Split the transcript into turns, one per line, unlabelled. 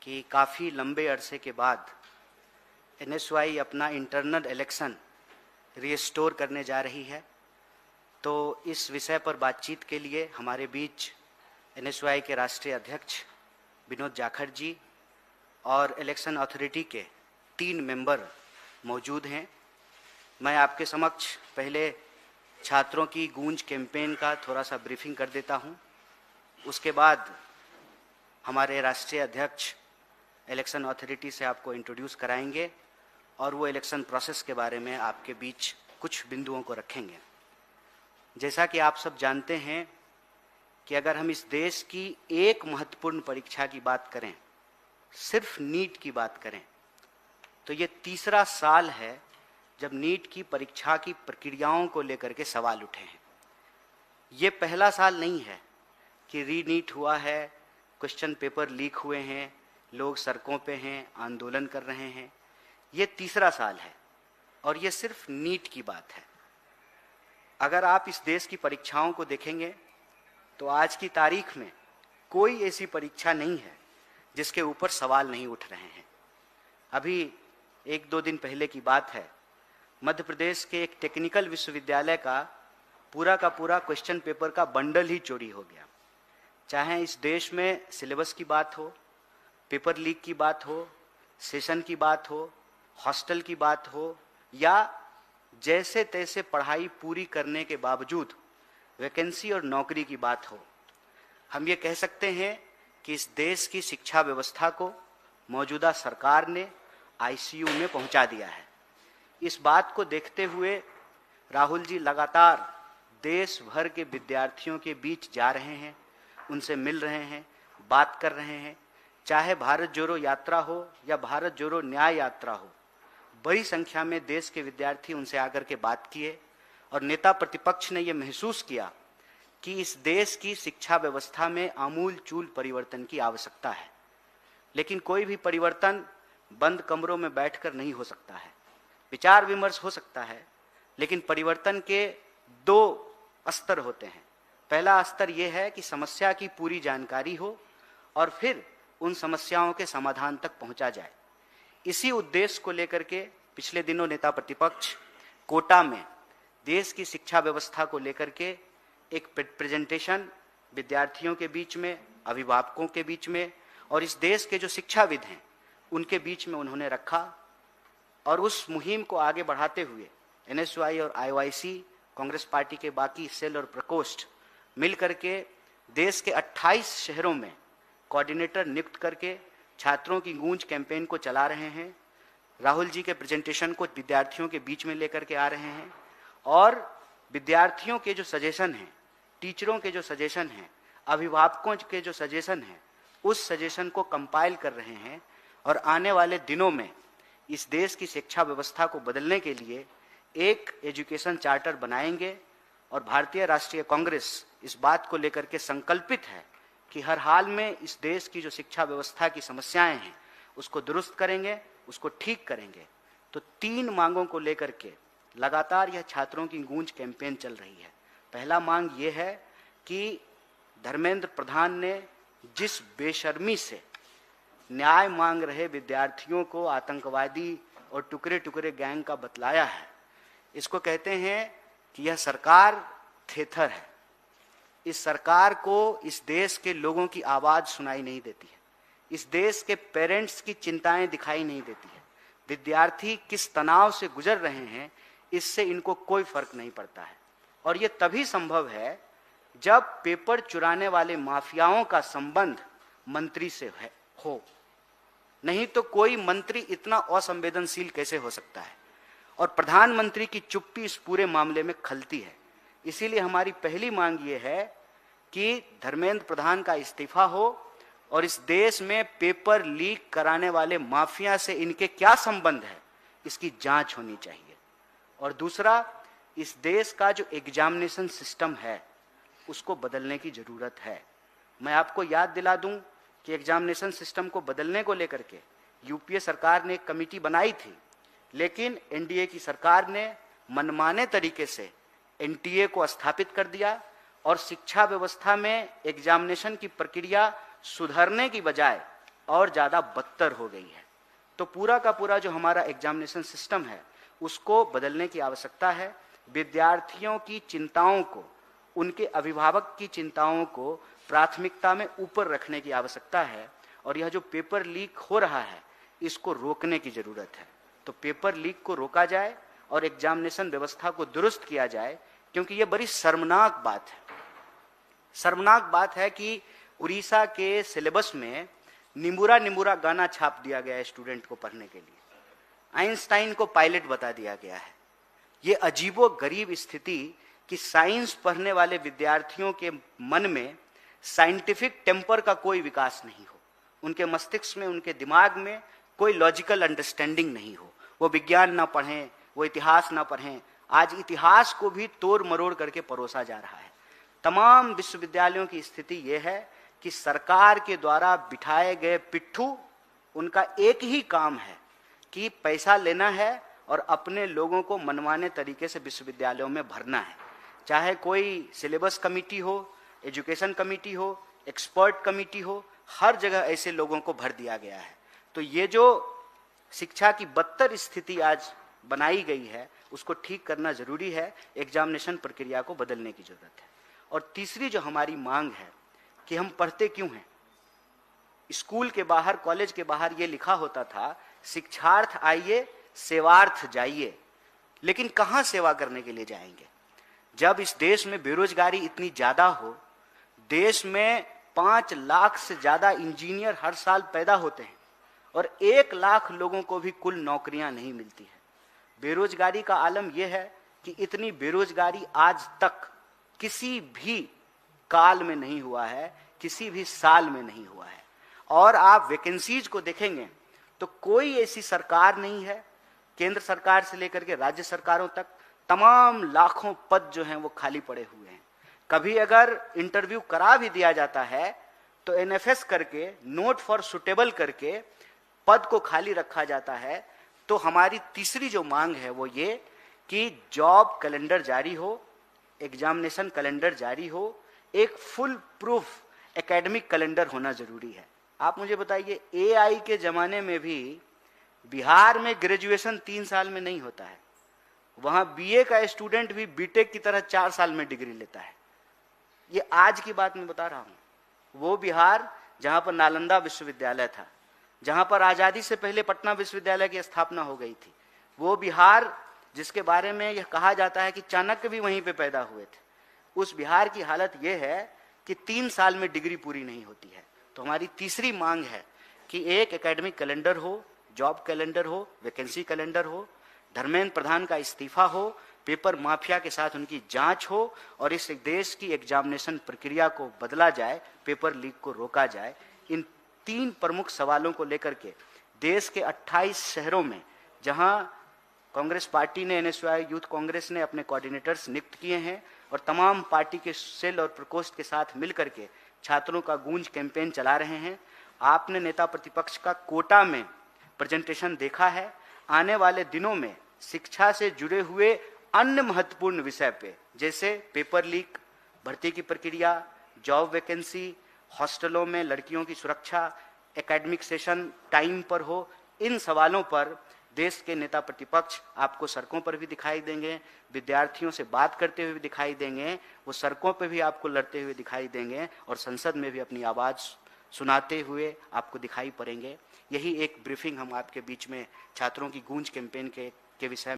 कि काफ़ी लंबे अरसे के बाद एनएसवाई अपना इंटरनल इलेक्शन रीस्टोर करने जा रही है। तो इस विषय पर बातचीत के लिए हमारे बीच एनएसवाई के राष्ट्रीय अध्यक्ष विनोद जाखड़ जी और इलेक्शन अथॉरिटी के 3 मेंबर मौजूद हैं। मैं आपके समक्ष पहले छात्रों की गूंज कैंपेन का थोड़ा सा ब्रीफिंग कर देता हूं। उसके बाद हमारे राष्ट्रीय अध्यक्ष इलेक्शन अथॉरिटी से आपको इंट्रोड्यूस कराएंगे और वो इलेक्शन प्रोसेस के बारे में आपके बीच कुछ बिंदुओं को रखेंगे। जैसा कि आप सब जानते हैं कि अगर हम इस देश की एक महत्वपूर्ण परीक्षा की बात करें, सिर्फ नीट की बात करें, तो ये तीसरा साल है जब नीट की परीक्षा की प्रक्रियाओं को लेकर के सवाल उठे हैं। ये पहला साल नहीं है कि रीनीट हुआ है, क्वेश्चन पेपर लीक हुए हैं, लोग सड़कों पे हैं, आंदोलन कर रहे हैं। ये तीसरा साल है और ये सिर्फ नीट की बात है। अगर आप इस देश की परीक्षाओं को देखेंगे तो आज की तारीख में कोई ऐसी परीक्षा नहीं है जिसके ऊपर सवाल नहीं उठ रहे हैं। अभी 1-2 दिन पहले की बात है, मध्य प्रदेश के एक टेक्निकल विश्वविद्यालय का पूरा क्वेश्चन पेपर का बंडल ही चोरी हो गया। चाहे इस देश में सिलेबस की बात हो, पेपर लीक की बात हो, सेशन की बात हो, हॉस्टल की बात हो, या जैसे तैसे पढ़ाई पूरी करने के बावजूद वैकेंसी और नौकरी की बात हो, हम ये कह सकते हैं कि इस देश की शिक्षा व्यवस्था को मौजूदा सरकार ने आईसीयू में पहुंचा दिया है। इस बात को देखते हुए राहुल जी लगातार देश भर के विद्यार्थियों के बीच जा रहे हैं, उनसे मिल रहे हैं, बात कर रहे हैं। चाहे भारत जोड़ो यात्रा हो या भारत जोड़ो न्याय यात्रा हो, बड़ी संख्या में देश के विद्यार्थी उनसे आकर के बात किए और नेता प्रतिपक्ष ने यह महसूस किया कि इस देश की शिक्षा व्यवस्था में आमूल-चूल परिवर्तन की आवश्यकता है। लेकिन कोई भी परिवर्तन बंद कमरों में बैठकर नहीं हो सकता है। विचार विमर्श हो सकता है, लेकिन परिवर्तन के 2 स्तर होते हैं। पहला स्तर यह है कि समस्या की पूरी जानकारी हो और फिर उन समस्याओं के समाधान तक पहुंचा जाए। इसी उद्देश्य को लेकर के पिछले दिनों नेता प्रतिपक्ष कोटा में देश की शिक्षा व्यवस्था को लेकर के एक प्रेजेंटेशन विद्यार्थियों के बीच में, अभिभावकों के बीच में और इस देश के जो शिक्षाविद हैं उनके बीच में उन्होंने रखा। और उस मुहिम को आगे बढ़ाते हुए एनएसवाई और आईओआईसी, कांग्रेस पार्टी के बाकी सेल और प्रकोष्ठ मिल करके देश के 28 शहरों में कोऑर्डिनेटर नियुक्त करके छात्रों की गूंज कैंपेन को चला रहे हैं। राहुल जी के प्रेजेंटेशन को विद्यार्थियों के बीच में लेकर के आ रहे हैं और विद्यार्थियों के जो सजेशन हैं, टीचरों के जो सजेशन हैं, अभिभावकों के जो सजेशन हैं, उस सजेशन को कंपाइल कर रहे हैं और आने वाले दिनों में इस देश की शिक्षा व्यवस्था को बदलने के लिए एक एजुकेशन चार्टर बनाएंगे। और भारतीय राष्ट्रीय कांग्रेस इस बात को लेकर के संकल्पित है कि हर हाल में इस देश की जो शिक्षा व्यवस्था की समस्याएं हैं उसको दुरुस्त करेंगे, उसको ठीक करेंगे। तो 3 मांगों को लेकर के लगातार यह छात्रों की गूंज कैंपेन चल रही है। पहला मांग ये है कि धर्मेंद्र प्रधान ने जिस बेशर्मी से न्याय मांग रहे विद्यार्थियों को आतंकवादी और टुकड़े टुकड़े गैंग का बतलाया है, इसको कहते हैं कि यह सरकार थेथर है। इस सरकार को इस देश के लोगों की आवाज सुनाई नहीं देती है, इस देश के पेरेंट्स की चिंताएं दिखाई नहीं देती है, विद्यार्थी किस तनाव से गुजर रहे हैं इससे इनको कोई फर्क नहीं पड़ता है। और ये तभी संभव है जब पेपर चुराने वाले माफियाओं का संबंध मंत्री से हो, नहीं तो कोई मंत्री इतना असंवेदनशील कैसे हो सकता है। और प्रधानमंत्री की चुप्पी इस पूरे मामले में खलती है। इसीलिए हमारी पहली मांग ये है कि धर्मेंद्र प्रधान का इस्तीफा हो और इस देश में पेपर लीक कराने वाले माफिया से इनके क्या संबंध है इसकी जांच होनी चाहिए। और दूसरा, इस देश का जो एग्जामिनेशन सिस्टम है उसको बदलने की जरूरत है। मैं आपको याद दिला दूं कि एग्जामिनेशन सिस्टम को बदलने को लेकर के यूपीए सरकार ने एक कमेटी बनाई थी, लेकिन एनडीए की सरकार ने मनमाने तरीके से एनटीए को स्थापित कर दिया और शिक्षा व्यवस्था में एग्जामिनेशन की प्रक्रिया सुधरने की बजाय और ज़्यादा बदतर हो गई है। तो पूरा का पूरा जो हमारा एग्जामिनेशन सिस्टम है उसको बदलने की आवश्यकता है। विद्यार्थियों की चिंताओं को, उनके अभिभावक की चिंताओं को प्राथमिकता में ऊपर रखने की आवश्यकता है। और यह जो पेपर लीक हो रहा है इसको रोकने की जरूरत है। तो पेपर लीक को रोका जाए और एग्जामिनेशन व्यवस्था को दुरुस्त किया जाए, क्योंकि यह बड़ी शर्मनाक बात है। शर्मनाक बात है कि उड़ीसा के सिलेबस में निमुरा निमुरा गाना छाप दिया गया है स्टूडेंट को पढ़ने के लिए। आइंस्टाइन को पायलट बता दिया गया है। ये अजीबो गरीब स्थिति कि साइंस पढ़ने वाले विद्यार्थियों के मन में साइंटिफिक टेम्पर का कोई विकास नहीं हो, उनके मस्तिष्क में, उनके दिमाग में कोई लॉजिकल अंडरस्टैंडिंग नहीं हो। वो विज्ञान ना पढ़ें, वो इतिहास ना पढ़ें। आज इतिहास को भी तोड़ मरोड़ करके परोसा जा रहा है। तमाम विश्वविद्यालयों की स्थिति ये है कि सरकार के द्वारा बिठाए गए पिट्ठू, उनका एक ही काम है कि पैसा लेना है और अपने लोगों को मनमाने तरीके से विश्वविद्यालयों में भरना है। चाहे कोई सिलेबस कमेटी हो, एजुकेशन कमेटी हो, एक्सपर्ट कमेटी हो, हर जगह ऐसे लोगों को भर दिया गया है। तो ये जो शिक्षा की बदतर स्थिति आज बनाई गई है उसको ठीक करना जरूरी है। एग्जामिनेशन प्रक्रिया को बदलने की जरूरत है। और तीसरी जो हमारी मांग है कि हम पढ़ते क्यों हैं। स्कूल के बाहर, कॉलेज के बाहर ये लिखा होता था, शिक्षार्थ आइए सेवार्थ जाइए। लेकिन कहां सेवा करने के लिए जाएंगे जब इस देश में बेरोजगारी इतनी ज्यादा हो। देश में 5 लाख से ज्यादा इंजीनियर हर साल पैदा होते हैं और 1 लाख लोगों को भी कुल नौकरियां नहीं मिलती है। बेरोजगारी का आलम यह है कि इतनी बेरोजगारी आज तक किसी भी काल में नहीं हुआ है, किसी भी साल में नहीं हुआ है। और आप वैकेंसीज को देखेंगे तो कोई ऐसी सरकार नहीं है, केंद्र सरकार से लेकर के राज्य सरकारों तक तमाम लाखों पद जो हैं वो खाली पड़े हुए हैं। कभी अगर इंटरव्यू करा भी दिया जाता है तो एनएफएस करके, नोट फॉर सुटेबल करके पद को खाली रखा जाता है। तो हमारी तीसरी जो मांग है वो ये कि जॉब कैलेंडर जारी हो, एग्जामिनेशन कैलेंडर जारी हो, एक फुल प्रूफ एकेडमिक कैलेंडर होना जरूरी है। आप मुझे बताइए, एआई के जमाने में भी बिहार में ग्रेजुएशन 3 साल में नहीं होता है। वहां बीए का स्टूडेंट भी बीटेक की तरह 4 साल में डिग्री लेता है। ये आज की बात मैं बता रहा हूं। वो बिहार जहां पर नालंदा विश्वविद्यालय था, जहां पर आजादी से पहले पटना विश्वविद्यालय की स्थापना हो गई थी, वो बिहार जिसके बारे में यह कहा जाता है कि चाणक्य भी वहीं पे पैदा हुए थे, उस बिहार की हालत यह है कि 3 साल में डिग्री पूरी नहीं होती है। तो हमारी तीसरी मांग है कि एक एकेडमिक कैलेंडर हो, जॉब कैलेंडर हो, वैकेंसी कैलेंडर हो, धर्मेंद्र प्रधान का इस्तीफा हो, पेपर माफिया के साथ उनकी जांच हो और इस देश की एग्जामिनेशन प्रक्रिया को बदला जाए, पेपर लीक को रोका जाए। इन 3 प्रमुख सवालों को लेकर के देश के 28 शहरों में, जहां कांग्रेस पार्टी ने, एनएसयूआई यूथ कांग्रेस ने अपने कोऑर्डिनेटर्स नियुक्त किए हैं और तमाम पार्टी के सेल और प्रकोष्ठ के साथ मिलकर के छात्रों का गूंज कैंपेन चला रहे हैं। आपने नेता प्रतिपक्ष का कोटा में प्रेजेंटेशन देखा है। आने वाले दिनों में शिक्षा से जुड़े हुए अन्य महत्वपूर्ण विषय पे, जैसे पेपर लीक, भर्ती की प्रक्रिया, जॉब वैकेंसी, हॉस्टलों में लड़कियों की सुरक्षा, एकेडमिक सेशन टाइम पर हो, इन सवालों पर देश के नेता प्रतिपक्ष आपको सड़कों पर भी दिखाई देंगे, विद्यार्थियों से बात करते हुए भी दिखाई देंगे, वो सड़कों पर भी आपको लड़ते हुए दिखाई देंगे और संसद में भी अपनी आवाज़ सुनाते हुए आपको दिखाई पड़ेंगे। यही एक ब्रीफिंग हम आपके बीच में छात्रों की गूंज कैंपेन के विषय